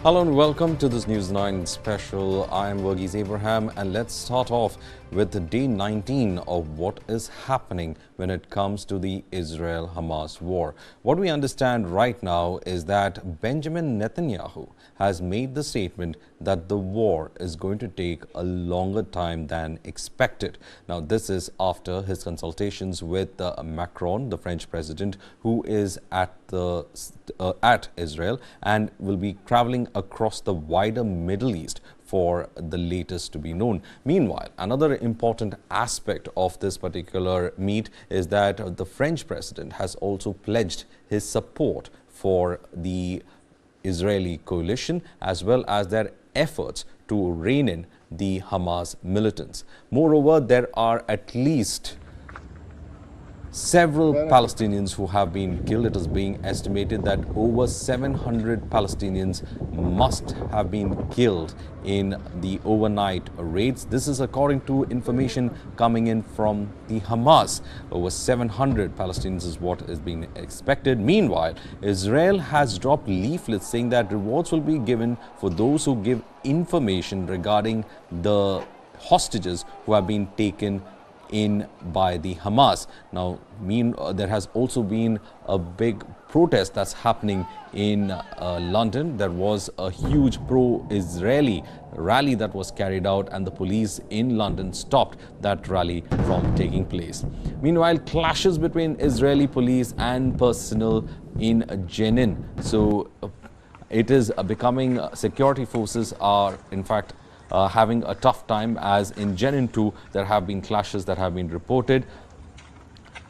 Hello and welcome to this News 9 special. I am Verghese Abraham, and let's start off with day 19 of what is happening when it comes to the Israel-Hamas war. What we understand right now is that Benjamin Netanyahu has made the statement that the war is going to take a longer time than expected. Now, this is after his consultations with Macron, the French president, who is at Israel and will be traveling across the wider Middle East for the latest to be known. Meanwhile, another important aspect of this particular meet is that the French president has also pledged his support for the Israeli coalition as well as their efforts to rein in the Hamas militants. Moreover, there are at least several Palestinians who have been killed. It is being estimated that over 700 Palestinians must have been killed in the overnight raids. This is according to information coming in from the Hamas. Over 700 Palestinians is what is being expected. Meanwhile, Israel has dropped leaflets saying that rewards will be given for those who give information regarding the hostages who have been taken in by the Hamas. Now, there has also been a big protest that's happening in London. There was a huge pro-Israeli rally that was carried out, and the police in London stopped that rally from taking place. Meanwhile, clashes between Israeli police and personnel in Jenin. So it is becoming, security forces are in fact having a tough time, as in Jenin too there have been clashes that have been reported.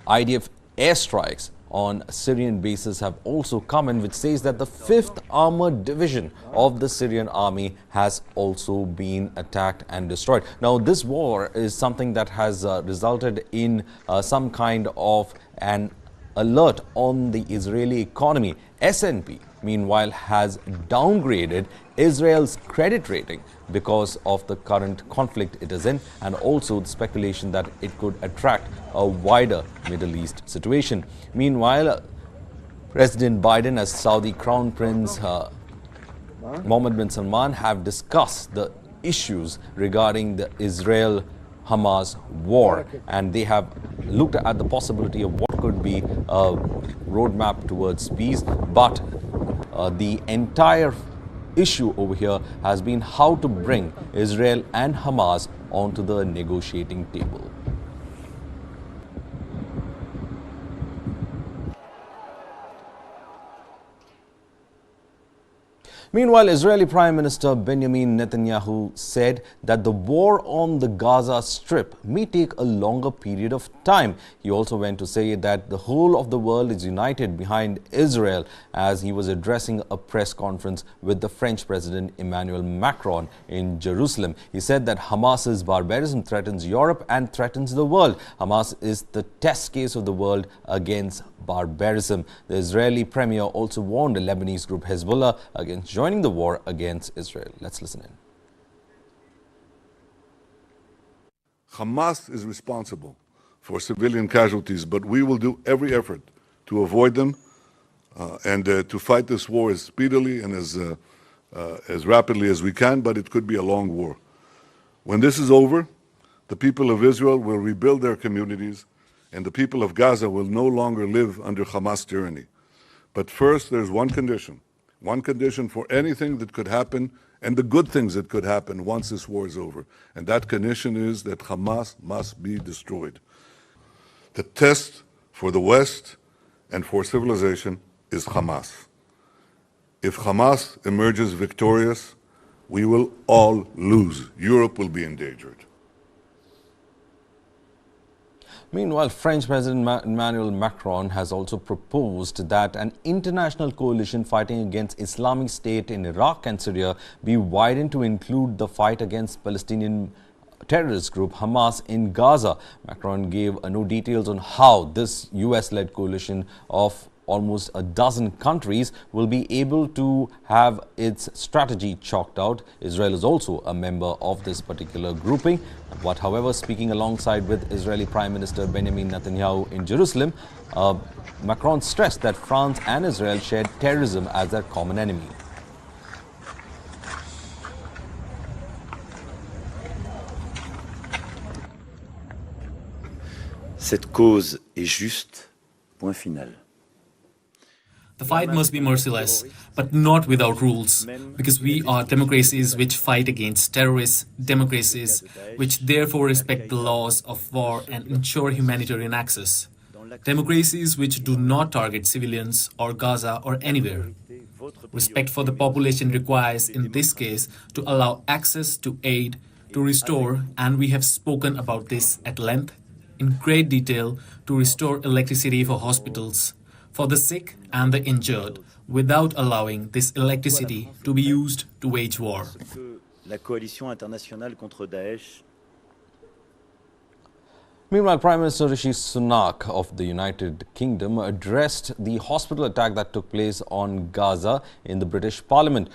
IDF airstrikes on Syrian bases have also come in, which says that the 5th Armored Division of the Syrian army has also been attacked and destroyed. Now, this war is something that has resulted in some kind of an alert on the Israeli economy. S&P, meanwhile, has downgraded Israel's credit rating because of the current conflict it is in, and also the speculation that it could attract a wider Middle East situation. Meanwhile, President Biden and Saudi Crown Prince Mohammed bin Salman have discussed the issues regarding the Israel-Hamas war, and they have looked at the possibility of what could be a roadmap towards peace. But the entire issue over here has been how to bring Israel and Hamas onto the negotiating table. Meanwhile, Israeli Prime Minister Benjamin Netanyahu said that the war on the Gaza Strip may take a longer period of time. He also went to say that the whole of the world is united behind Israel, as he was addressing a press conference with the French President Emmanuel Macron in Jerusalem. He said that Hamas's barbarism threatens Europe and threatens the world. Hamas is the test case of the world against barbarism. The Israeli premier also warned the Lebanese group Hezbollah against joining the war against Israel. Let's listen in. Hamas is responsible for civilian casualties, but we will do every effort to avoid them and to fight this war as speedily and as rapidly as we can, but it could be a long war. When this is over, the people of Israel will rebuild their communities, and the people of Gaza will no longer live under Hamas tyranny. But first, there's one condition for anything that could happen and the good things that could happen once this war is over. And that condition is that Hamas must be destroyed. The test for the West and for civilization is Hamas. If Hamas emerges victorious, we will all lose. Europe will be endangered. Meanwhile, French President Emmanuel Macron has also proposed that an international coalition fighting against Islamic State in Iraq and Syria be widened to include the fight against Palestinian terrorist group Hamas in Gaza. Macron gave no details on how this US-led coalition of almost a dozen countries will be able to have its strategy chalked out. Israel is also a member of this particular grouping. But however, speaking alongside with Israeli Prime Minister Benjamin Netanyahu in Jerusalem, Macron stressed that France and Israel shared terrorism as their common enemy. Cette cause est juste, point final. The fight must be merciless, but not without rules, because we are democracies which fight against terrorists, democracies which therefore respect the laws of war and ensure humanitarian access, democracies which do not target civilians or Gaza or anywhere. Respect for the population requires, in this case, to allow access to aid, to restore, and we have spoken about this at length, in great detail, to restore electricity for hospitals, for the sick and the injured, without allowing this electricity to be used to wage war. La coalition internationale contre Daesh. Meanwhile, Prime Minister Rishi Sunak of the United Kingdom addressed the hospital attack that took place on Gaza in the British Parliament.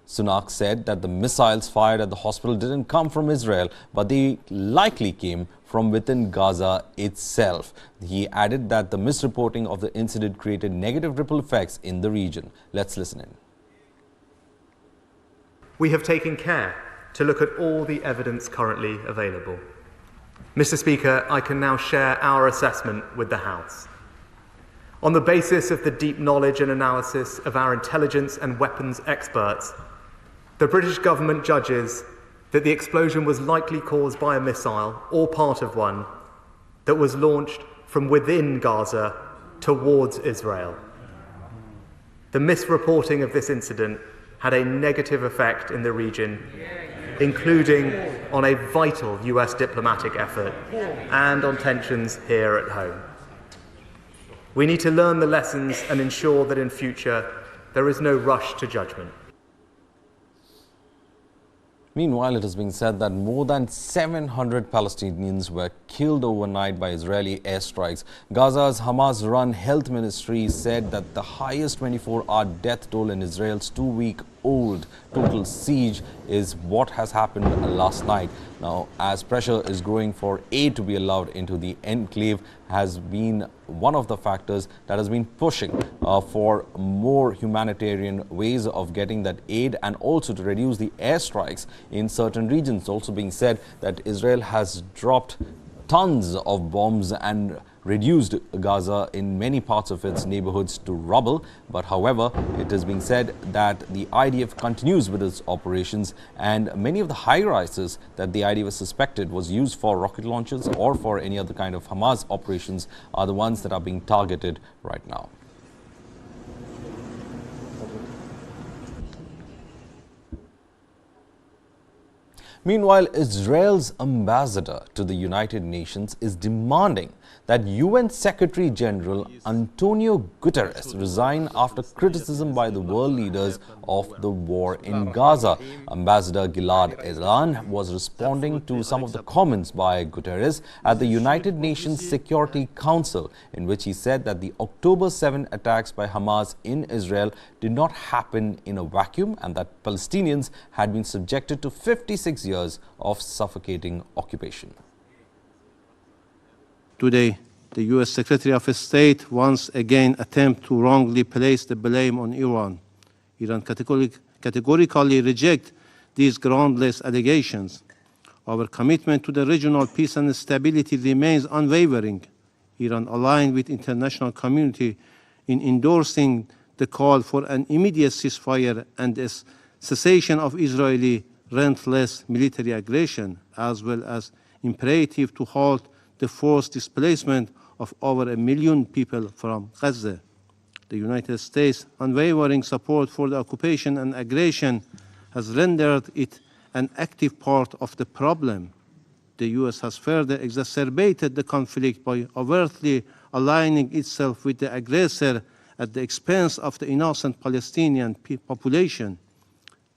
Sunak said that the missiles fired at the hospital didn't come from Israel, but they likely came from within Gaza itself. He added that the misreporting of the incident created negative ripple effects in the region. Let's listen in. We have taken care to look at all the evidence currently available. Mr. Speaker, I can now share our assessment with the House. On the basis of the deep knowledge and analysis of our intelligence and weapons experts, the British government judges that the explosion was likely caused by a missile, or part of one, that was launched from within Gaza towards Israel. The misreporting of this incident had a negative effect in the region, including on a vital US diplomatic effort and on tensions here at home. We need to learn the lessons and ensure that in future there is no rush to judgment. Meanwhile, it has been said that more than 700 Palestinians were killed overnight by Israeli airstrikes. Gaza's Hamas-run health ministry said that the highest 24-hour death toll in Israel's 2-week-old total siege is what has happened last night. Now, as pressure is growing for aid to be allowed into the enclave, has been one of the factors that has been pushing for more humanitarian ways of getting that aid, and also to reduce the airstrikes in certain regions. Also being said that Israel has dropped tons of bombs and reduced Gaza in many parts of its neighborhoods to rubble. But however, it is being said that the IDF continues with its operations, and many of the high-rises that the IDF suspected was used for rocket launches or for any other kind of Hamas operations are the ones that are being targeted right now. Meanwhile, Israel's ambassador to the United Nations is demanding that UN Secretary General Antonio Guterres resign after criticism by the world leaders of the war in Gaza. Ambassador Gilad Erdan was responding to some of the comments by Guterres at the United Nations Security Council, in which he said that the October 7 attacks by Hamas in Israel did not happen in a vacuum, and that Palestinians had been subjected to 56 years of suffocating occupation. Today, the U.S. Secretary of State once again attempts to wrongly place the blame on Iran. Iran categorically rejects these groundless allegations. Our commitment to the regional peace and stability remains unwavering. Iran aligned with the international community in endorsing the call for an immediate ceasefire and a cessation of Israeli relentless military aggression, as well as imperative to halt the forced displacement of over 1 million people from Gaza. The United States' unwavering support for the occupation and aggression has rendered it an active part of the problem. The U.S. has further exacerbated the conflict by overtly aligning itself with the aggressor at the expense of the innocent Palestinian population.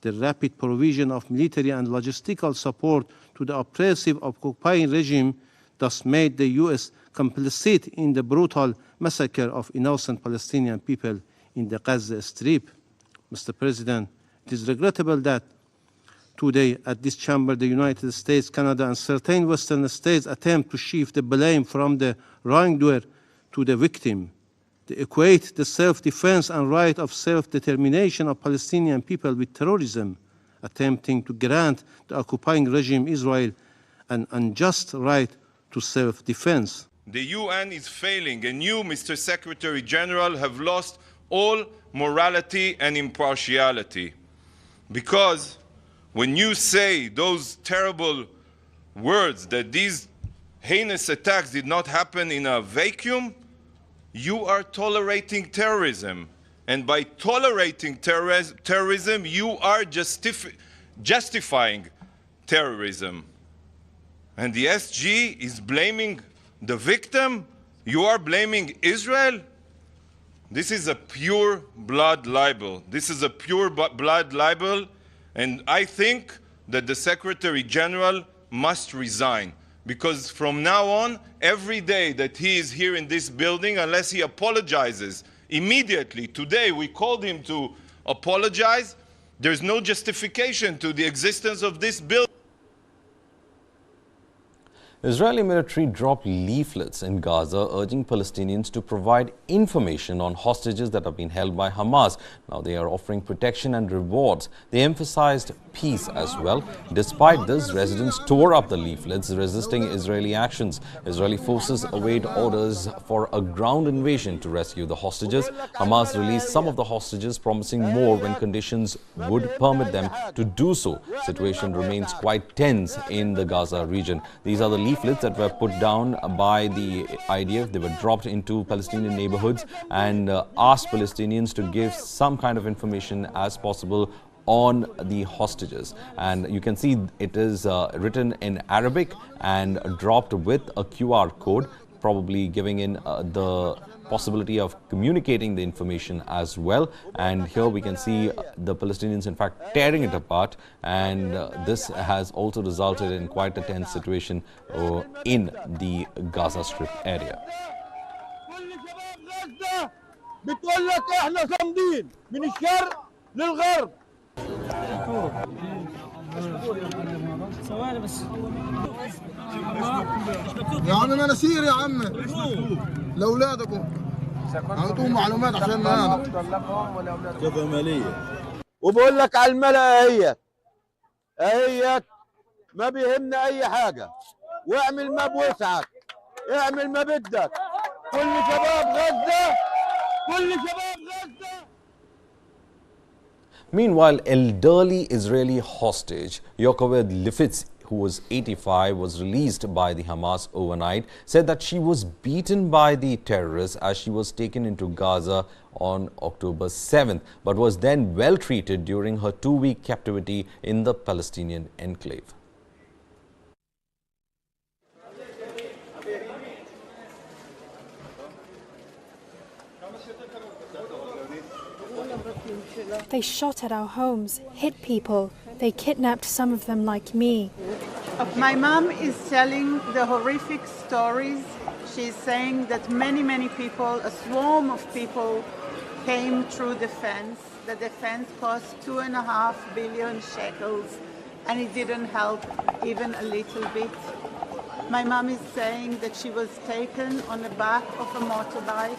The rapid provision of military and logistical support to the oppressive occupying regime thus made the U.S. complicit in the brutal massacre of innocent Palestinian people in the Gaza Strip. Mr. President, it is regrettable that today at this chamber the United States, Canada, and certain Western states attempt to shift the blame from the wrongdoer to the victim. They equate the self-defense and right of self-determination of Palestinian people with terrorism, attempting to grant the occupying regime Israel an unjust right to self-defense. the UN is failing, and you, Mr. Secretary General, have lost all morality and impartiality. Because when you say those terrible words that these heinous attacks did not happen in a vacuum, you are tolerating terrorism. And by tolerating terrorism, you are justifying terrorism. And the SG is blaming the victim. You are blaming Israel. This is a pure blood libel. This is a pure blood libel. And I think that the Secretary General must resign. Because from now on, every day that he is here in this building, unless he apologizes immediately, today we called him to apologize, there's no justification to the existence of this building. Israeli military dropped leaflets in Gaza urging Palestinians to provide information on hostages that have been held by Hamas. Now they are offering protection and rewards. They emphasized peace as well. Despite this, residents tore up the leaflets, resisting Israeli actions. Israeli forces await orders for a ground invasion to rescue the hostages. Hamas released some of the hostages, promising more when conditions would permit them to do so. Situation remains quite tense in the Gaza region. These are the leaflets that were put down by the IDF. They were dropped into Palestinian neighborhoods and asked Palestinians to give some kind of information as possible on the hostages. And you can see it is written in Arabic and dropped with a QR code, probably giving in the possibility of communicating the information as well. And here we can see the Palestinians in fact tearing it apart, and this has also resulted in quite a tense situation in the Gaza Strip area. يا عم انا نسير يا عم لاولادكم اعطوهم معلومات عشان ما كيف عمليه وبقول لك على الملا اهيت ما بيهمنا اي حاجه واعمل ما بوسعك اعمل ما بدك كل شباب غزه كل شباب غزه. Meanwhile, elderly Israeli hostage Yocheved Leifetz, who was 85, was released by the Hamas overnight, said that she was beaten by the terrorists as she was taken into Gaza on October 7th, but was then well treated during her 2-week captivity in the Palestinian enclave. They shot at our homes, hit people. They kidnapped some of them like me. My mom is telling the horrific stories. She's saying that many people, a swarm of people, came through the fence. The defense cost 2.5 billion shekels, and it didn't help even a little bit. My mom is saying that she was taken on the back of a motorbike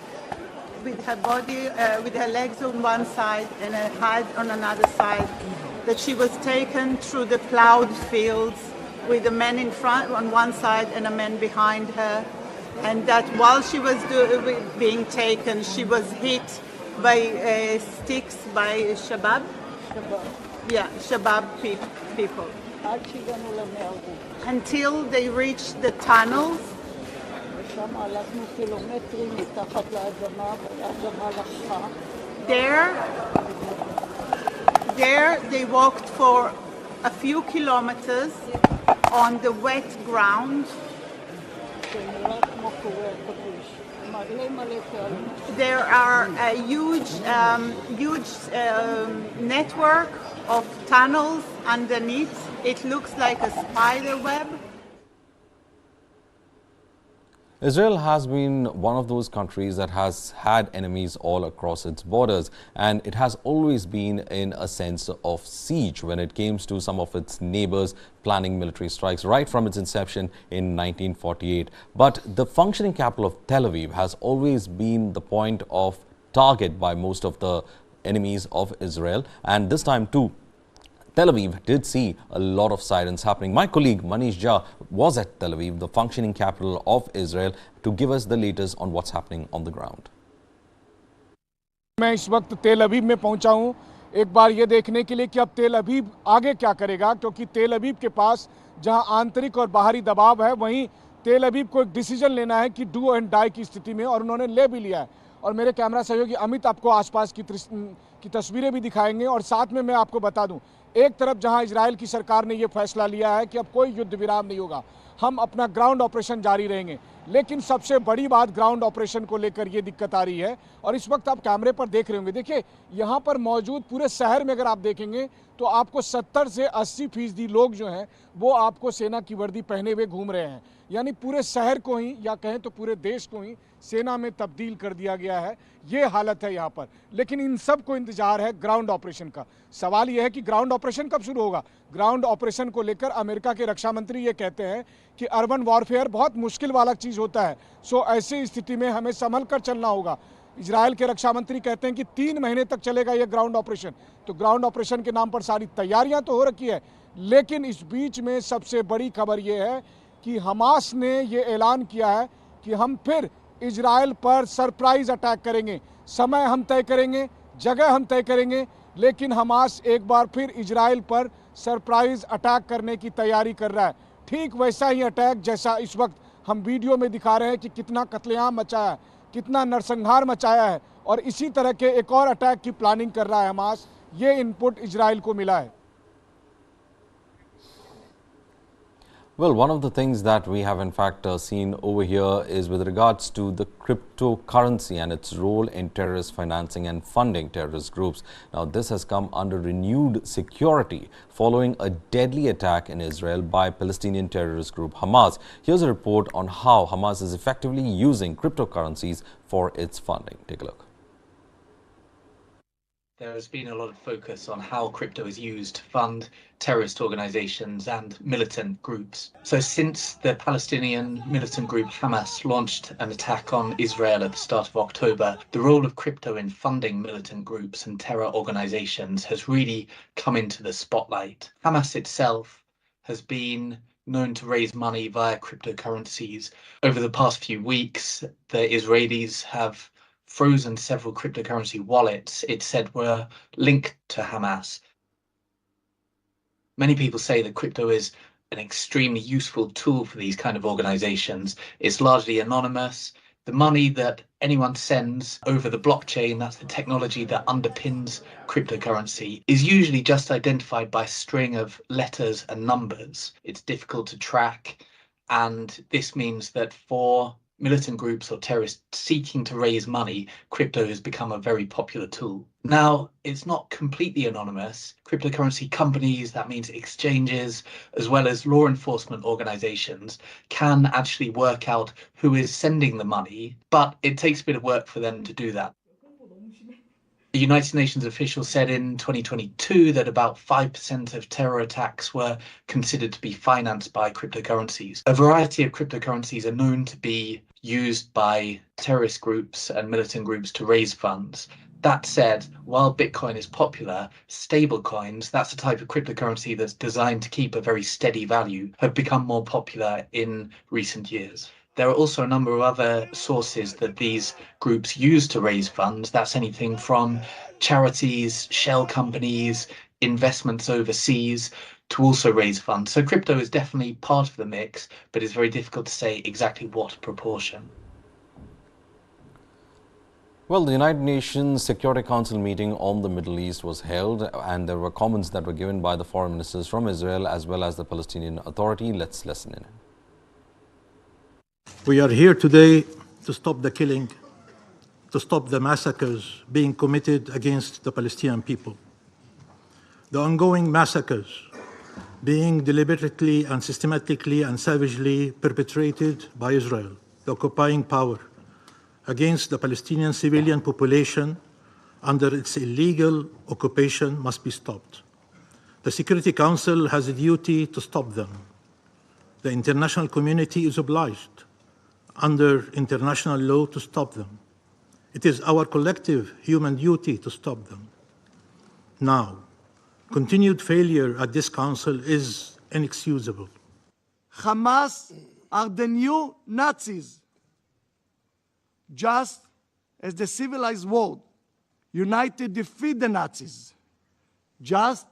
with her body, with her legs on one side and her head on another side, that she was taken through the plowed fields with a man in front on one side and a man behind her, and that while she was being taken, she was hit by sticks by Shabab? Yeah, Shabab people. Until they reached the tunnels. There they walked for a few kilometers on the wet ground. There are a huge network of tunnels underneath. It looks like a spider web. Israel has been one of those countries that has had enemies all across its borders, and it has always been in a sense of siege when it came to some of its neighbors planning military strikes right from its inception in 1948. But the functioning capital of Tel Aviv has always been the point of target by most of the enemies of Israel, and this time too Tel Aviv did see a lot of sirens happening. My colleague Manish Jha was at Tel Aviv, the functioning capital of Israel, to give us the latest on what's happening on the ground. मैं इस वक्त तेल अवीव में पहुंचा हूं एक बार ये देखने के लिए कि अब तेल अवीव आगे क्या करेगा, क्योंकि तेल अवीव के पास जहां आंतरिक और बाहरी दबाव है, वहीं तेल अवीव को एक डिसीजन लेना है कि डू एंड डाई की स्थिति में, और उन्होंने ले भी लिया है। और मेरे कैमरा सहयोगी अमित आपको आसपास की तस्वीरें भी दिखाएंगे। और साथ में मैं आपको बता दूं, एक तरफ जहां इजराइल की सरकार ने ये फैसला लिया है कि अब कोई युद्ध विराम नहीं होगा, हम अपना ग्राउंड ऑपरेशन जारी रहेंगे, लेकिन सबसे बड़ी बात ग्राउंड ऑपरेशन को लेकर ये दिक्कत आ रही है। और इस वक्त आप कैमरे पर देख रहे होंगे, देखिए यहाँ पर मौजूद पूरे शहर में अगर आप देखेंगे तो आपको 70 से 80% लोग जो हैं वो आपको सेना की वर्दी पहने हुए घूम रहे हैं। यानी पूरे शहर को ही, या कहें तो पूरे देश को ही सेना में तब्दील कर दिया गया है, ये हालत है यहाँ पर। लेकिन इन सब को इंतजार है ग्राउंड ऑपरेशन का। सवाल यह है कि ग्राउंड ऑपरेशन कब शुरू होगा। ग्राउंड ऑपरेशन को लेकर अमेरिका के रक्षा मंत्री ये कहते हैं कि अर्बन वॉरफेयर बहुत मुश्किल वाला चीज़ होता है, सो ऐसी स्थिति में हमें संभल कर चलना होगा। इजराइल के रक्षा मंत्री कहते हैं कि 3 महीने तक चलेगा ये ग्राउंड ऑपरेशन। तो ग्राउंड ऑपरेशन के नाम पर सारी तैयारियां तो हो रखी है, लेकिन इस बीच में सबसे बड़ी खबर ये है कि हमास ने ये ऐलान किया है कि हम फिर इजराइल पर सरप्राइज अटैक करेंगे। समय हम तय करेंगे, जगह हम तय करेंगे, लेकिन हमास एक बार फिर इजराइल पर सरप्राइज अटैक करने की तैयारी कर रहा है। ठीक वैसा ही अटैक जैसा इस वक्त हम वीडियो में दिखा रहे हैं कि कितना कत्लेआम मचाया है, कितना नरसंहार मचाया है, और इसी तरह के एक और अटैक की प्लानिंग कर रहा है हमास। ये इनपुट इजराइल को मिला है। Well, one of the things that we have in fact seen over here is with regards to the cryptocurrency and its role in terrorist financing and funding terrorist groups. Now, this has come under renewed security following a deadly attack in Israel by Palestinian terrorist group Hamas. Here's a report on how Hamas is effectively using cryptocurrencies for its funding. Take a look. There has been a lot of focus on how crypto is used to fund terrorist organizations and militant groups. So since the Palestinian militant group Hamas launched an attack on Israel at the start of October, the role of crypto in funding militant groups and terror organizations has really come into the spotlight. Hamas itself has been known to raise money via cryptocurrencies. Over the past few weeks, the Israelis have frozen several cryptocurrency wallets it said were linked to Hamas. Many people say that crypto is an extremely useful tool for these kind of organizations. It's largely anonymous. The money that anyone sends over the blockchain, that's the technology that underpins cryptocurrency, is usually just identified by a string of letters and numbers. It's difficult to track, and this means that for militant groups or terrorists seeking to raise money, crypto has become a very popular tool. Now, it's not completely anonymous. Cryptocurrency companies, that means exchanges, as well as law enforcement organizations, can actually work out who is sending the money, but it takes a bit of work for them to do that. The United Nations official said in 2022 that about 5% of terror attacks were considered to be financed by cryptocurrencies. A variety of cryptocurrencies are known to be used by terrorist groups and militant groups to raise funds. That said, while Bitcoin is popular, stablecoins, that's a type of cryptocurrency that's designed to keep a very steady value, have become more popular in recent years. There are also a number of other sources that these groups use to raise funds. That's anything from charities, shell companies, investments overseas, to also raise funds. So crypto is definitely part of the mix, but it's very difficult to say exactly what proportion. Well, the United Nations Security Council meeting on the Middle East was held, and there were comments that were given by the foreign ministers from Israel as well as the Palestinian Authority. Let's listen in. We are here today to stop the killing, to stop the massacres being committed against the Palestinian people. The ongoing massacres being deliberately and systematically and savagely perpetrated by Israel, the occupying power, against the Palestinian civilian population under its illegal occupation must be stopped. The Security Council has a duty to stop them. The international community is obliged under international law to stop them. It is our collective human duty to stop them. Now, Continued failure at this council is inexcusable. Hamas are the new Nazis. Just as the civilized world united defeat the Nazis, just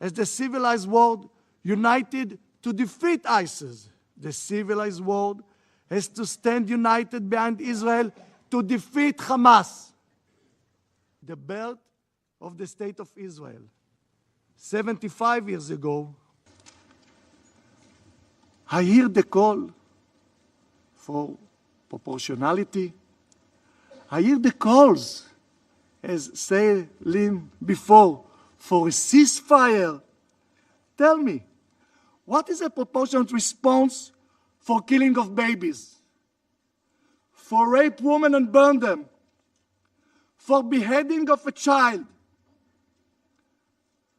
as the civilized world united to defeat ISIS, the civilized world has to stand united behind Israel to defeat Hamas. The birth of the State of Israel, 75 years ago, I hear the call for proportionality. I hear the calls, as said before, for a ceasefire. Tell me, what is a proportionate response for killing of babies, for rape women and burn them, for beheading of a child?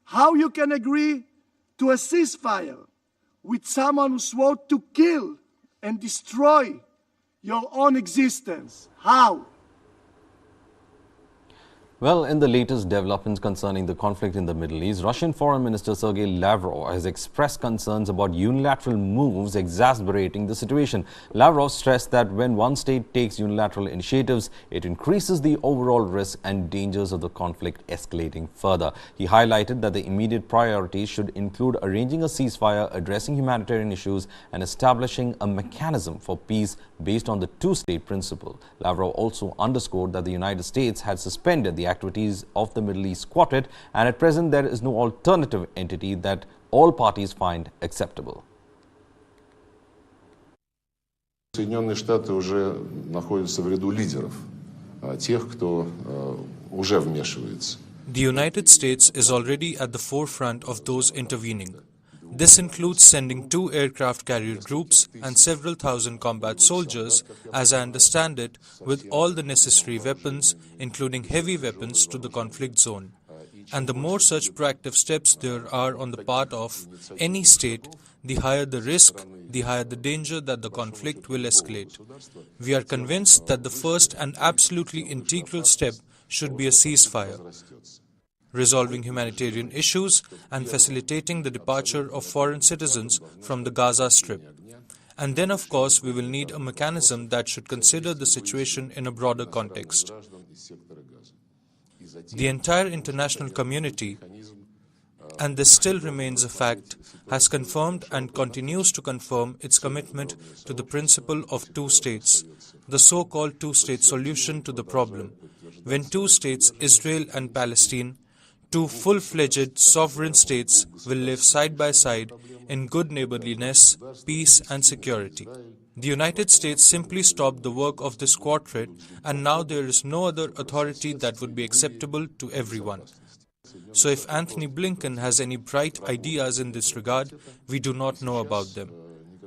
How you can agree to a ceasefire with someone who swore to kill and destroy your own existence? How? Well, in the latest developments concerning the conflict in the Middle East, Russian Foreign Minister Sergei Lavrov has expressed concerns about unilateral moves exacerbating the situation. Lavrov stressed that when one state takes unilateral initiatives, it increases the overall risk and dangers of the conflict escalating further. He highlighted that the immediate priorities should include arranging a ceasefire, addressing humanitarian issues, and establishing a mechanism for peace based on the two-state principle. Lavrov also underscored that the United States had suspended the activities of the Middle East Quartet, and at present there is no alternative entity that all parties find acceptable. Соединенные Штаты уже находятся в ряду лидеров, тех, кто уже вмешивается. The United States is already at the forefront of those intervening. This includes sending 2 aircraft carrier groups and several thousand combat soldiers, as I understand it, with all the necessary weapons, including heavy weapons, to the conflict zone. And the more such proactive steps there are on the part of any state, the higher the risk, the higher the danger that the conflict will escalate. We are convinced that the first and absolutely integral step should be a ceasefire, resolving humanitarian issues and facilitating the departure of foreign citizens from the Gaza Strip. And then, of course, we will need a mechanism that should consider the situation in a broader context. The entire international community, and this still remains a fact, has confirmed and continues to confirm its commitment to the principle of two states, the so-called two-state solution to the problem. When two states, Israel and Palestine, two full-fledged sovereign states, will live side by side in good neighborliness, peace and security. The United States simply stopped the work of this quartet, and now there is no other authority that would be acceptable to everyone. So if Anthony Blinken has any bright ideas in this regard, we do not know about them.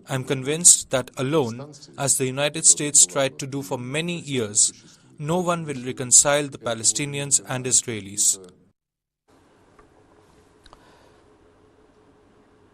I am convinced that alone, as the United States tried to do for many years, no one will reconcile the Palestinians and Israelis.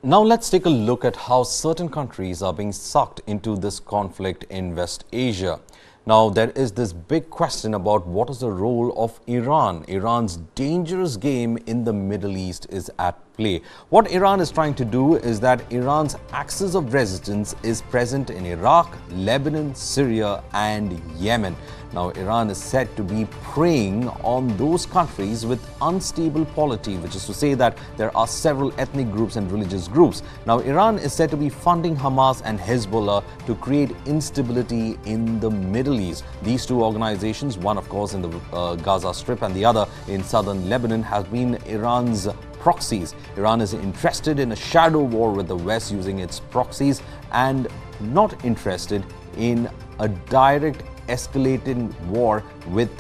Now let's take a look at how certain countries are being sucked into this conflict in West Asia. Now there is this big question about what is the role of Iran. Iran's dangerous game in the Middle East is at play. What Iran is trying to do is that Iran's axis of resistance is present in Iraq, Lebanon, Syria and Yemen. Now Iran is said to be preying on those countries with unstable polity, which is to say that there are several ethnic groups and religious groups. Now Iran is said to be funding Hamas and Hezbollah to create instability in the Middle East. These two organizations, one of course in the Gaza Strip and the other in southern Lebanon, has been Iran's proxies. Iran is interested in a shadow war with the West using its proxies and not interested in a direct escalating war with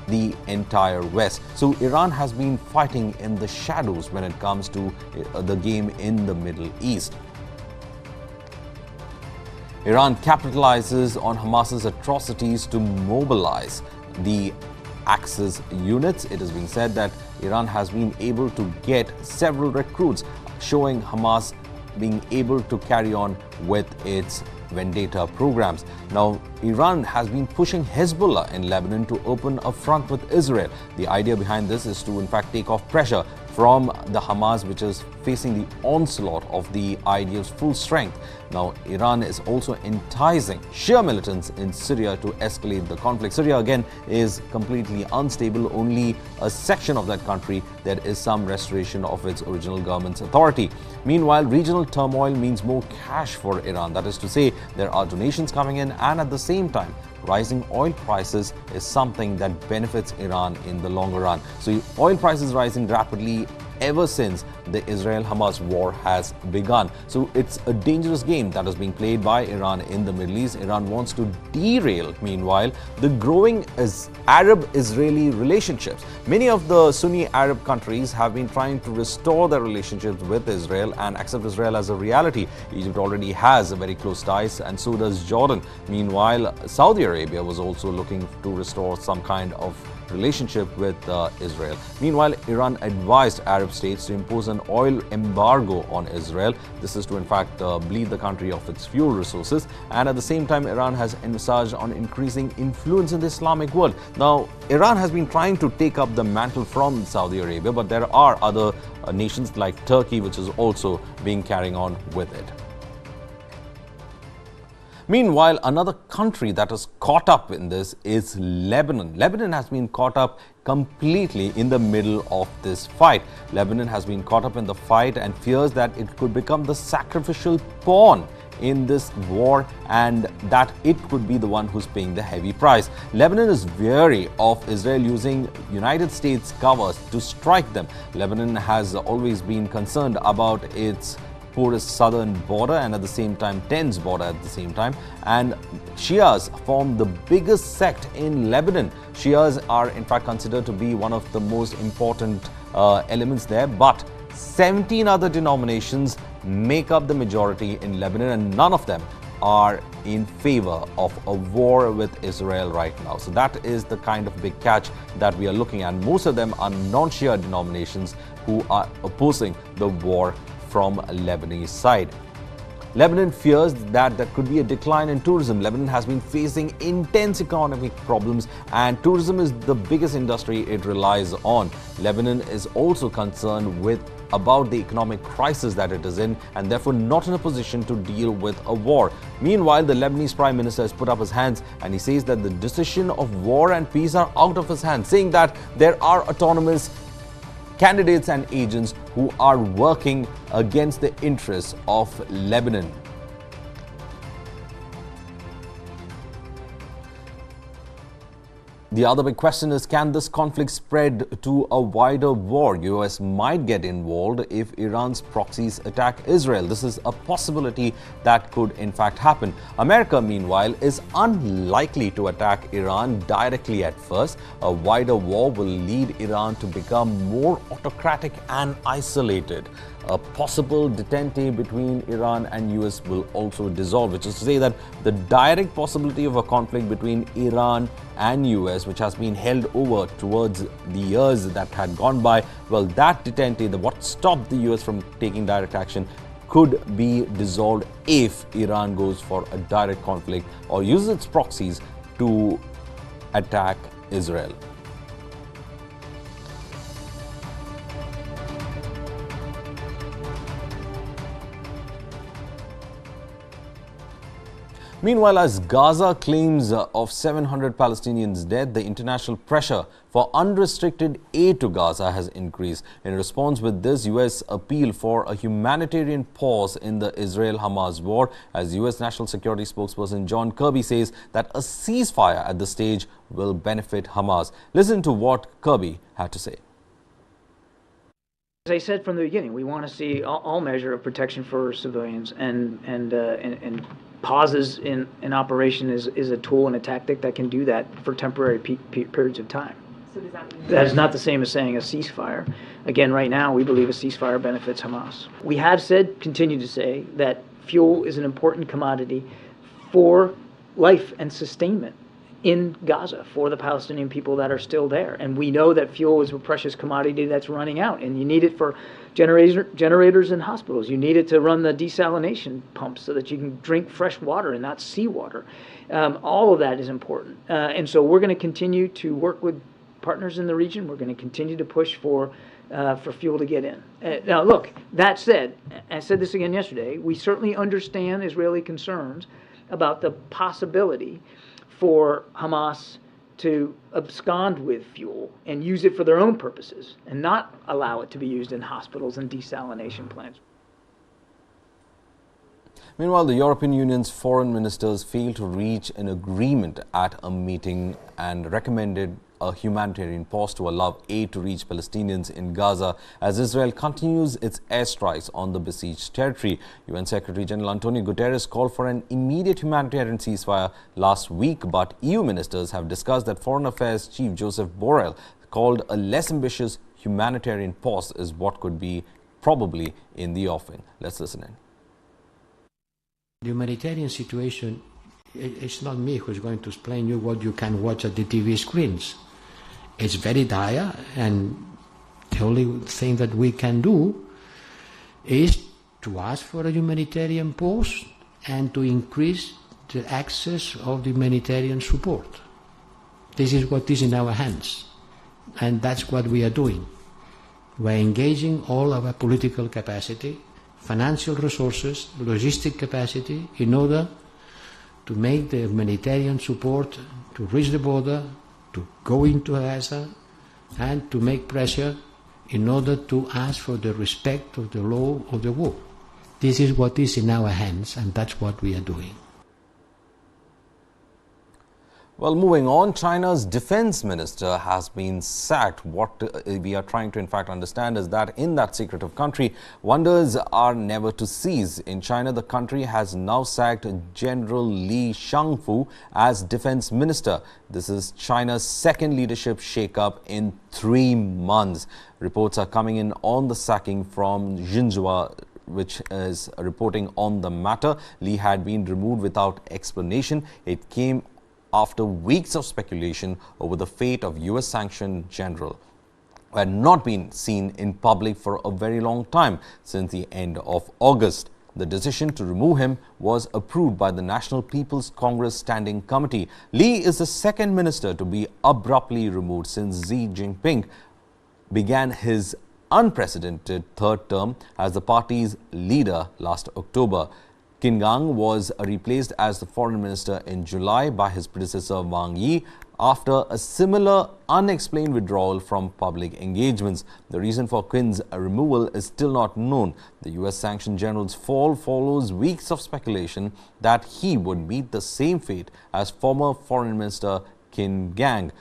the entire West. So Iran has been fighting in the shadows when it comes to the game in the Middle East. Iran capitalizes on Hamas's atrocities to mobilize the Axis units. It is being said that Iran has been able to get several recruits, showing Hamas being able to carry on with its vendetta programs. Now, Iran has been pushing Hezbollah in Lebanon to open a front with Israel. The idea behind this is to in fact take off pressure from the Hamas, which is facing the onslaught of the IDF's full strength. Now, Iran is also enticing Shia militants in Syria to escalate the conflict. Syria, again, is completely unstable. Only a section of that country there is some restoration of its original government's authority. Meanwhile, regional turmoil means more cash for Iran. That is to say, there are donations coming in, and at the same time, rising oil prices is something that benefits Iran in the longer run. So oil prices rising rapidly ever since the Israel-Hamas war has begun. So it's a dangerous game that is being played by Iran in the Middle East. Iran wants to derail, meanwhile, the growing Arab-Israeli relationships. Many of the Sunni Arab countries have been trying to restore their relationships with Israel and accept Israel as a reality. Egypt already has a very close ties, and so does Jordan. Meanwhile, Saudi Arabia was also looking to restore some kind of relationship with Israel. Meanwhile, Iran advised Arab states to impose an oil embargo on Israel. This is to, in fact, bleed the country of its fuel resources. And at the same time, Iran has envisaged on increasing influence in the Islamic world. Now, Iran has been trying to take up the mantle from Saudi Arabia, but there are other nations like Turkey, which is also being carrying on with it. Meanwhile, another country that is caught up in this is Lebanon. Lebanon has been caught up completely in the middle of this fight. Lebanon has been caught up in the fight and fears that it could become the sacrificial pawn in this war, and that it could be the one who's paying the heavy price. Lebanon is wary of Israel using United States covers to strike them. Lebanon has always been concerned about its porous southern border and at the same time tense border at the same time, and Shias form the biggest sect in Lebanon. Shias are in fact considered to be one of the most important elements there, but 17 other denominations make up the majority in Lebanon, and none of them are in favor of a war with Israel right now. So that is the kind of big catch that we are looking at. Most of them are non-Shia denominations who are opposing the war from Lebanese side. Lebanon fears that there could be a decline in tourism. Lebanon has been facing intense economic problems, and tourism is the biggest industry it relies on. Lebanon is also concerned about the economic crisis that it is in, and therefore not in a position to deal with a war. Meanwhile, the Lebanese Prime Minister has put up his hands, and he says that the decision of war and peace are out of his hands, saying that there are autonomous candidates and agents who are working against the interests of Lebanon. The other big question is, can this conflict spread to a wider war? US might get involved if Iran's proxies attack Israel. This is a possibility that could in fact happen. America, meanwhile, is unlikely to attack Iran directly at first. A wider war will lead Iran to become more autocratic and isolated. A possible detente between Iran and US will also dissolve, which is to say that the direct possibility of a conflict between Iran and US, which has been held over towards the years that had gone by, well, that detente, what stopped the US from taking direct action, could be dissolved if Iran goes for a direct conflict or uses its proxies to attack Israel. Meanwhile, as Gaza claims of 700 Palestinians dead, the international pressure for unrestricted aid to Gaza has increased. In response with this, US appeal for a humanitarian pause in the Israel-Hamas war, as US National Security spokesperson John Kirby says that a ceasefire at this stage will benefit Hamas. Listen to what Kirby had to say. As I said from the beginning, we want to see all measure of protection for civilians, and pauses in operation is a tool and a tactic that can do that for temporary periods of time. So does that mean that is not the same as saying a ceasefire? Again, right now, we believe a ceasefire benefits Hamas. We have said, continue to say, that fuel is an important commodity for life and sustainment in Gaza for the Palestinian people that are still there. And we know that fuel is a precious commodity that's running out, and you need it for generators in hospitals. You need it to run the desalination pumps so that you can drink fresh water and not seawater. All of that is important. And so we're going to continue to work with partners in the region. We're going to continue to push for for fuel to get in. Now, look, that said, I said this again yesterday, we certainly understand Israeli concerns about the possibility for Hamas to abscond with fuel and use it for their own purposes and not allow it to be used in hospitals and desalination plants. Meanwhile, the European Union's foreign ministers failed to reach an agreement at a meeting and recommended a humanitarian pause to allow aid to reach Palestinians in Gaza as Israel continues its airstrikes on the besieged territory. UN Secretary General Antonio Guterres called for an immediate humanitarian ceasefire last week, but EU ministers have discussed that Foreign Affairs Chief Joseph Borrell called a less ambitious humanitarian pause is what could be probably in the offing. Let's listen in. The humanitarian situation, it's not me who's going to explain you what you can watch at the TV screens. It's very dire, and the only thing that we can do is to ask for a humanitarian pause and to increase the access of the humanitarian support. This is what is in our hands, and that's what we are doing. We're engaging all our political capacity, financial resources, logistic capacity in order to make the humanitarian support to reach the border, to go into Gaza, and to make pressure in order to ask for the respect of the law of the war. This is what is in our hands, and that's what we are doing. Well, moving on, China's defense minister has been sacked. What we are trying to in fact understand is that in that secretive country, wonders are never to cease. In China, the country has now sacked General Li Shangfu as defense minister. This is China's second leadership shakeup in 3 months. Reports are coming in on the sacking from Xinhua, which is reporting on the matter. Li had been removed without explanation. It came after weeks of speculation over the fate of US-sanctioned general, who had not been seen in public for a very long time, since the end of August. The decision to remove him was approved by the National People's Congress Standing Committee. Li is the second minister to be abruptly removed since Xi Jinping began his unprecedented third term as the party's leader last October. Qin Gang was replaced as the foreign minister in July by his predecessor Wang Yi after a similar unexplained withdrawal from public engagements. The reason for Qin's removal is still not known. The US-sanctioned general's fall follows weeks of speculation that he would meet the same fate as former foreign minister Qin Gang.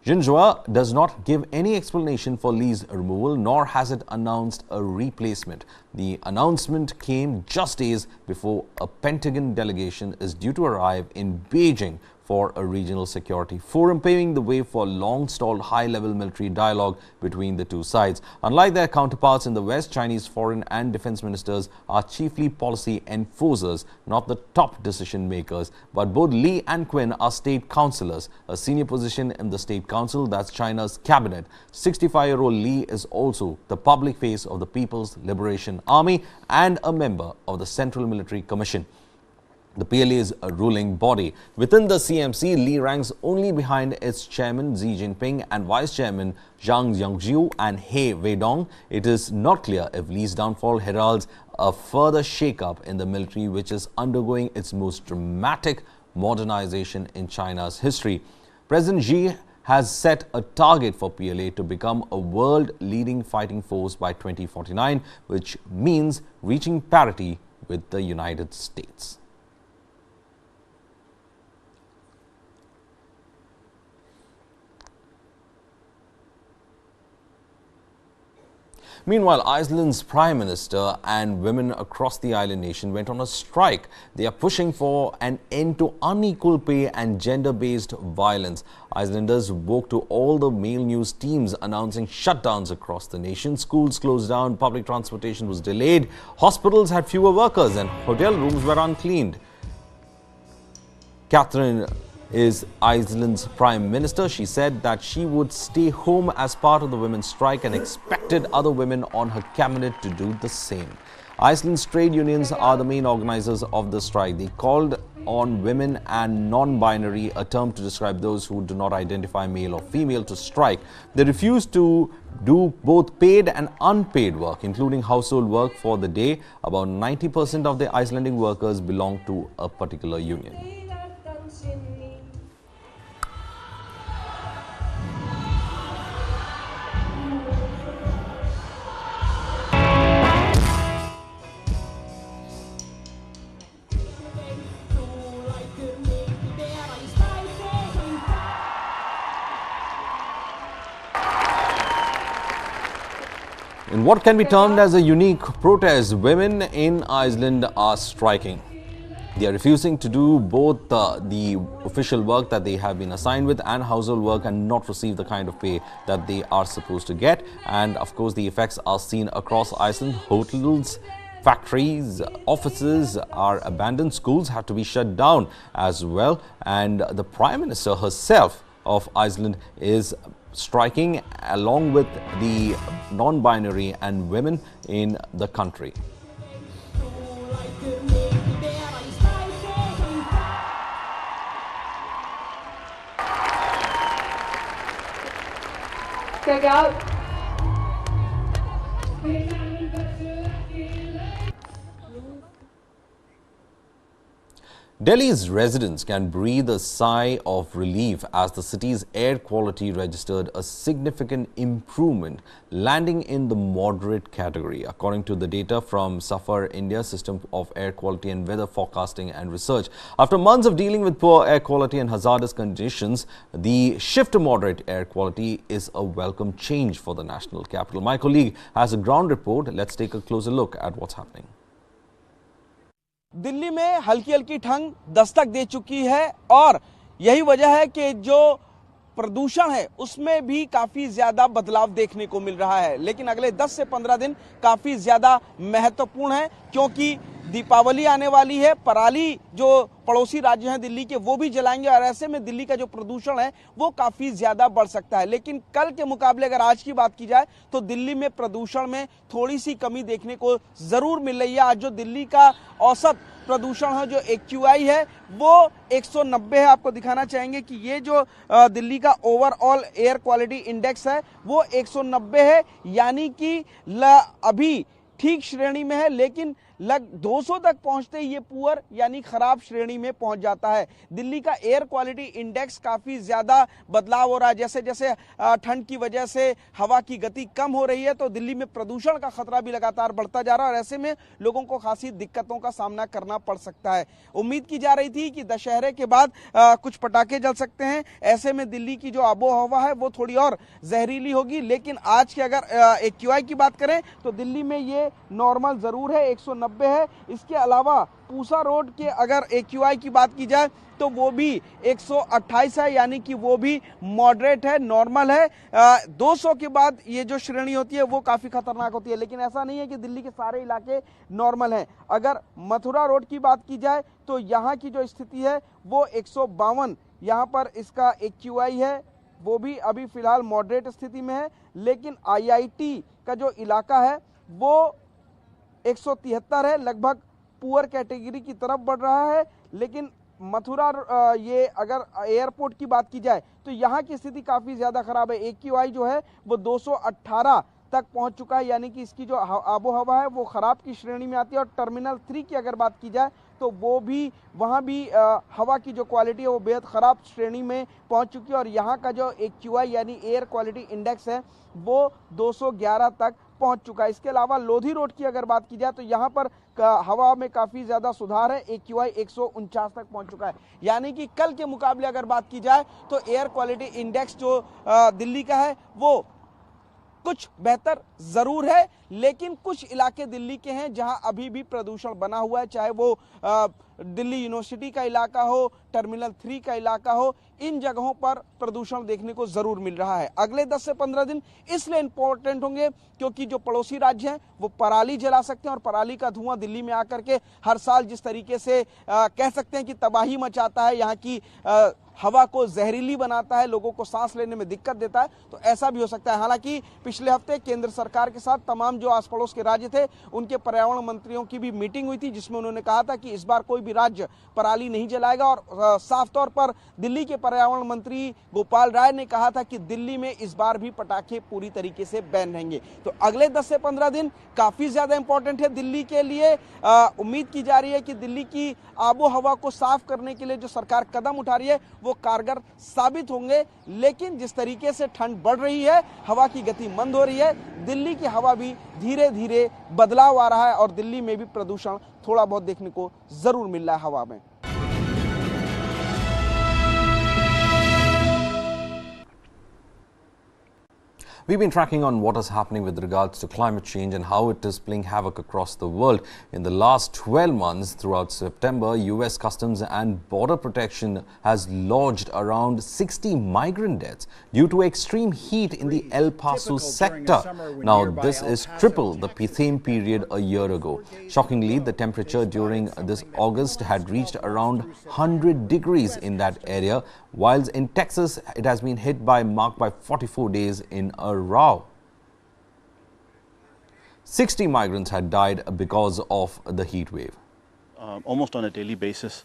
Xinhua does not give any explanation for Li's removal, nor has it announced a replacement. The announcement came just days before a Pentagon delegation is due to arrive in Beijing for a regional security forum, paving the way for long-stalled high-level military dialogue between the two sides. Unlike their counterparts in the West, Chinese foreign and defense ministers are chiefly policy enforcers, not the top decision makers. But both Li and Qin are state councillors, a senior position in the state council, that's China's cabinet. 65-year-old Li is also the public face of the People's Liberation Army and a member of the Central Military Commission, the PLA's ruling body. Within the CMC, Li ranks only behind its chairman Xi Jinping and vice chairman Zhang Yangzhou and He Weidong. It is not clear if Li's downfall heralds a further shake-up in the military, which is undergoing its most dramatic modernization in China's history. President Xi has set a target for PLA to become a world-leading fighting force by 2049, which means reaching parity with the United States. Meanwhile, Iceland's Prime Minister and women across the island nation went on a strike. They are pushing for an end to unequal pay and gender-based violence. Icelanders woke to all the mail news teams announcing shutdowns across the nation. Schools closed down, public transportation was delayed, hospitals had fewer workers and hotel rooms were uncleaned. Catherine is Iceland's Prime Minister. She said that she would stay home as part of the women's strike and expected other women on her cabinet to do the same. Iceland's trade unions are the main organizers of the strike. They called on women and non-binary, a term to describe those who do not identify male or female, to strike. They refuse to do both paid and unpaid work, including household work for the day. About 90% of the Icelandic workers belong to a particular union. In what can be termed as a unique protest, women in Iceland are striking. They are refusing to do both the official work that they have been assigned with and household work, and not receive the kind of pay that they are supposed to get. And of course, the effects are seen across Iceland. Hotels, factories, offices are abandoned. Schools have to be shut down as well. And the Prime Minister herself of Iceland is striking, along with the non-binary and women in the country. Check out. Delhi's residents can breathe a sigh of relief as the city's air quality registered a significant improvement, landing in the moderate category. According to the data from Ceasefire India's System of Air Quality and Weather Forecasting and Research, after months of dealing with poor air quality and hazardous conditions, the shift to moderate air quality is a welcome change for the national capital. My colleague has a ground report. Let's take a closer look at what's happening. Delhi में हल्की हल्की ठंड दस्तक दे चुकी है और यही वजह है कि जो प्रदूषण है उसमें भी काफी ज्यादा बदलाव देखने को मिल रहा है। लेकिन अगले 10 से 15 दिन काफी ज्यादा महत्वपूर्ण है, क्योंकि दीपावली आने वाली है। पराली जो पड़ोसी राज्य हैं दिल्ली के, वो भी जलाएंगे और ऐसे में दिल्ली का जो प्रदूषण है वो काफी ज्यादा बढ़ सकता है। लेकिन कल के मुकाबले अगर आज की बात की जाए तो दिल्ली में प्रदूषण में थोड़ी सी कमी देखने को जरूर मिल रही है। आज जो दिल्ली का औसत प्रदूषण है, जो AQI है, वो 190 है। आपको दिखाना चाहेंगे कि ये जो दिल्ली का ओवरऑल एयर क्वालिटी इंडेक्स है वो 190 है, यानी कि अभी ठीक श्रेणी में है, लेकिन 200 तक पहुंचते ही ये पुअर यानी खराब श्रेणी में पहुंच जाता है। दिल्ली का एयर क्वालिटी इंडेक्स काफी ज्यादा बदलाव हो रहा है। जैसे जैसे ठंड की वजह से हवा की गति कम हो रही है तो दिल्ली में प्रदूषण का खतरा भी लगातार बढ़ता जा रहा है और ऐसे में लोगों को खासी दिक्कतों का सामना करना पड़ सकता है। उम्मीद की जा रही थी कि दशहरे के बाद कुछ पटाखे जल सकते हैं, ऐसे में दिल्ली की जो आबो हवा है वो थोड़ी और जहरीली होगी। लेकिन आज के अगर AQI की बात करें तो दिल्ली में ये नॉर्मल जरूर है, 190 है। इसके अलावा पूसा रोड के अगर AQI की बात की जाए तो वो भी 128 है, यानी कि वो भी मॉडरेट है, नॉर्मल है। 200 के बाद ये जो श्रेणी होती है वो काफी खतरनाक होती है। लेकिन ऐसा नहीं है कि दिल्ली के सारे इलाके नॉर्मल हैं। अगर मथुरा रोड की बात की जाए तो यहाँ की जो स्थिति है वो 152 यहाँ पर इसका AQI है, वो भी अभी फिलहाल मॉडरेट स्थिति में है। लेकिन IIT का जो इलाका है वो 173 है, लगभग पुअर कैटेगरी की तरफ बढ़ रहा है। लेकिन मथुरा ये अगर एयरपोर्ट की बात की जाए तो यहाँ की स्थिति काफ़ी ज़्यादा ख़राब है। AQI जो है वो 218 तक पहुँच चुका है, यानी कि इसकी जो आबो हवा है वो ख़राब की श्रेणी में आती है। और टर्मिनल 3 की अगर बात की जाए तो वो भी वहाँ भी हवा की जो क्वालिटी है वो बेहद ख़राब श्रेणी में पहुँच चुकी है। और यहाँ का जो AQI यानी एयर क्वालिटी इंडेक्स है वो 211 तक पहुंच चुका है। इसके अलावा लोधी रोड की अगर बात की जाए तो यहाँ पर हवा में काफ़ी ज़्यादा सुधार है, AQI 149 तक पहुंच चुका है। यानी कि कल के मुकाबले अगर बात की जाए तो एयर क्वालिटी इंडेक्स जो दिल्ली का है वो कुछ बेहतर ज़रूर है। लेकिन कुछ इलाके दिल्ली के हैं जहां अभी भी प्रदूषण बना हुआ है, चाहे वो दिल्ली यूनिवर्सिटी का इलाका हो, टर्मिनल 3 का इलाका हो, इन जगहों पर प्रदूषण देखने को जरूर मिल रहा है। अगले 10 से 15 दिन इसलिए इंपॉर्टेंट होंगे क्योंकि जो पड़ोसी राज्य हैं वो पराली जला सकते हैं और पराली का धुआं दिल्ली में आकर के हर साल जिस तरीके से कह सकते हैं कि तबाही मचाता है, यहाँ की हवा को जहरीली बनाता है, लोगों को सांस लेने में दिक्कत देता है, तो ऐसा भी हो सकता है। हालांकि पिछले हफ्ते केंद्र सरकार के साथ तमाम जो आस पड़ोस के राज्य थे उनके पर्यावरण मंत्रियों की भी मीटिंग हुई थी, जिसमें उन्होंने कहा था कि इस बार कोई भी भी राज्य पराली नहीं जलाएगा। और साफ तौर पर दिल्ली के पर्यावरण मंत्री गोपाल राय ने कहा था कि दिल्ली में इस बार भी पटाखे पूरी तरीके से बैन रहेंगे। तो अगले 10 से 15 दिन काफी ज्यादा इंपॉर्टेंट है दिल्ली के लिए। उम्मीद की जा रही है कि दिल्ली की आबो हवा को साफ करने के लिए जो सरकार कदम उठा रही है वो कारगर साबित होंगे। लेकिन जिस तरीके से ठंड बढ़ रही है, हवा की गति मंद हो रही है, दिल्ली की हवा भी धीरे धीरे बदलाव आ रहा है और दिल्ली में भी प्रदूषण थोड़ा बहुत देखने को जरूर मिल रहा है हवा में। We've been tracking on what is happening with regards to climate change and how it is playing havoc across the world. In the last 12 months, throughout September, U.S. Customs and Border Protection has lodged around 60 migrant deaths due to extreme heat in the El Paso sector. Now, this is triple the same period a year ago. Shockingly, the temperature during this August had reached around 100 degrees in that area, whilst in Texas, it has been marked by 44 days in a row. 60 migrants had died because of the heat wave. Almost on a daily basis.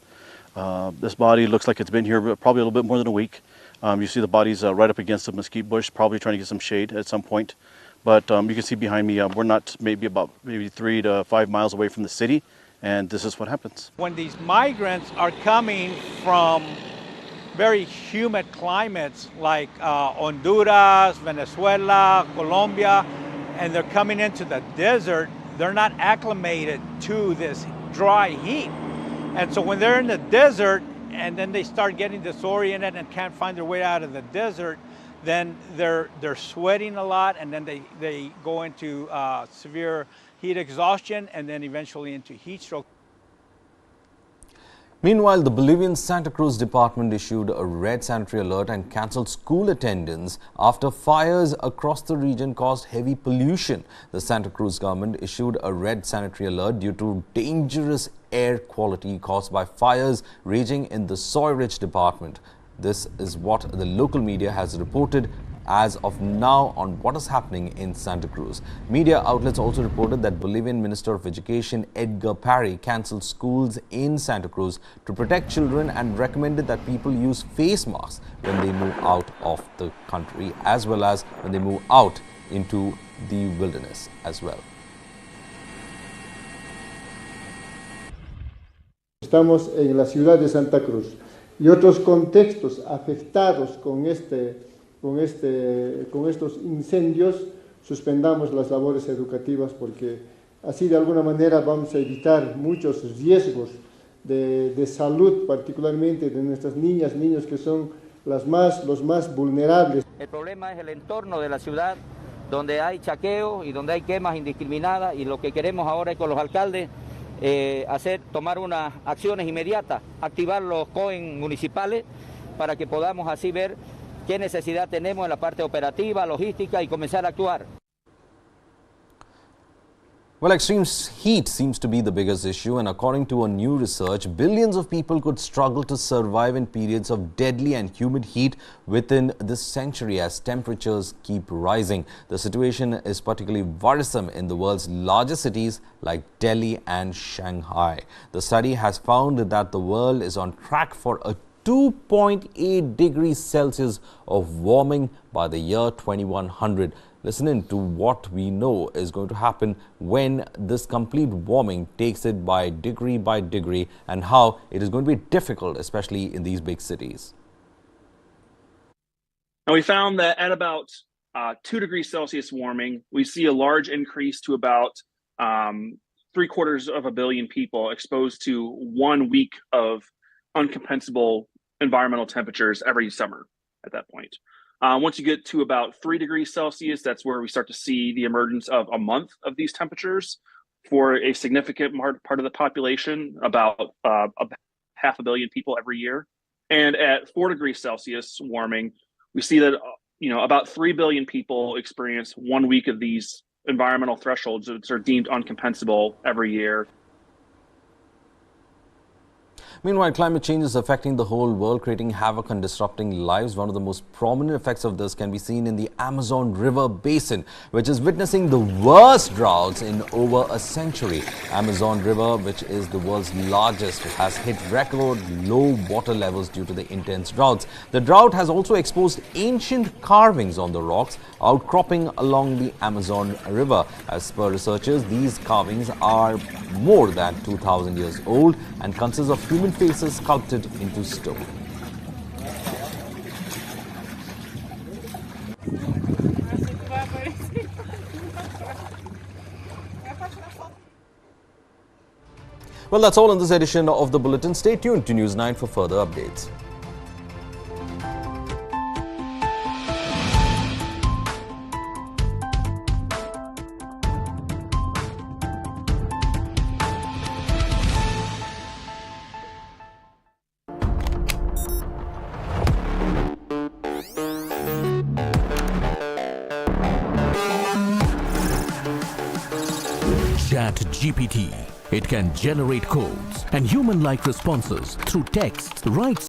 This body looks like it's been here probably a little bit more than a week. You see the bodies right up against the mesquite bush, probably trying to get some shade at some point. But you can see behind me, we're not maybe 3 to 5 miles away from the city, and this is what happens. When these migrants are coming from very humid climates like Honduras, Venezuela, Colombia, and they're coming into the desert, they're not acclimated to this dry heat. And so when they're in the desert and then they start getting disoriented and can't find their way out of the desert, then they're sweating a lot, and then they go into severe heat exhaustion and then eventually into heat stroke. Meanwhile, the Bolivian Santa Cruz Department issued a red sanitary alert and cancelled school attendance after fires across the region caused heavy pollution. The Santa Cruz government issued a red sanitary alert due to dangerous air quality caused by fires raging in the soy-rich department. This is what the local media has reported as of now on what is happening in Santa Cruz. Media outlets also reported that Bolivian Minister of Education Edgar Parry cancelled schools in Santa Cruz to protect children and recommended that people use face masks when they move out of the country, as well as when they move out into the wilderness as well. Estamos en la ciudad de Santa Cruz y otros contextos afectados con estos incendios, suspendamos las labores educativas porque así de alguna manera vamos a evitar muchos riesgos de salud, particularmente de nuestras niñas, niños que son los más vulnerables. El problema es el entorno de la ciudad, donde hay chaqueo y donde hay quemas indiscriminadas, y lo que queremos ahora es con los alcaldes tomar unas acciones inmediatas, activar los COEN municipales para que podamos así ver qué necesidad tenemos en la parte operativa, logística y comenzar a actuar. Well, extreme heat seems to be the biggest issue, and according to a new research, billions of people could struggle to survive in periods of deadly and humid heat within this century as temperatures keep rising. The situation is particularly worrisome in the world's largest cities like Delhi and Shanghai. The study has found that the world is on track for a 2.8 degrees Celsius of warming by the year 2100. Listen in to what we know is going to happen when this complete warming takes it by degree, and how it is going to be difficult, especially in these big cities. And we found that at about 2 degrees Celsius warming, we see a large increase to about 750 million people exposed to 1 week of uncompensable environmental temperatures every summer at that point. Once you get to about 3 degrees Celsius, that's where we start to see the emergence of a month of these temperatures for a significant part of the population, about 500 million people every year. And at 4 degrees Celsius warming, we see that about 3 billion people experience 1 week of these environmental thresholds that are deemed uncompensable every year. Meanwhile, climate change is affecting the whole world, creating havoc and disrupting lives. One of the most prominent effects of this can be seen in the Amazon River Basin, which is witnessing the worst droughts in over a century. Amazon River, which is the world's largest, has hit record low water levels due to the intense droughts. The drought has also exposed ancient carvings on the rocks outcropping along the Amazon River. As per researchers, these carvings are more than 2,000 years old and consist of human faces sculpted into stone. Well, that's all in this edition of the Bulletin. Stay tuned to News 9 for further updates. ChatGPT. It can generate codes and human-like responses through text, writes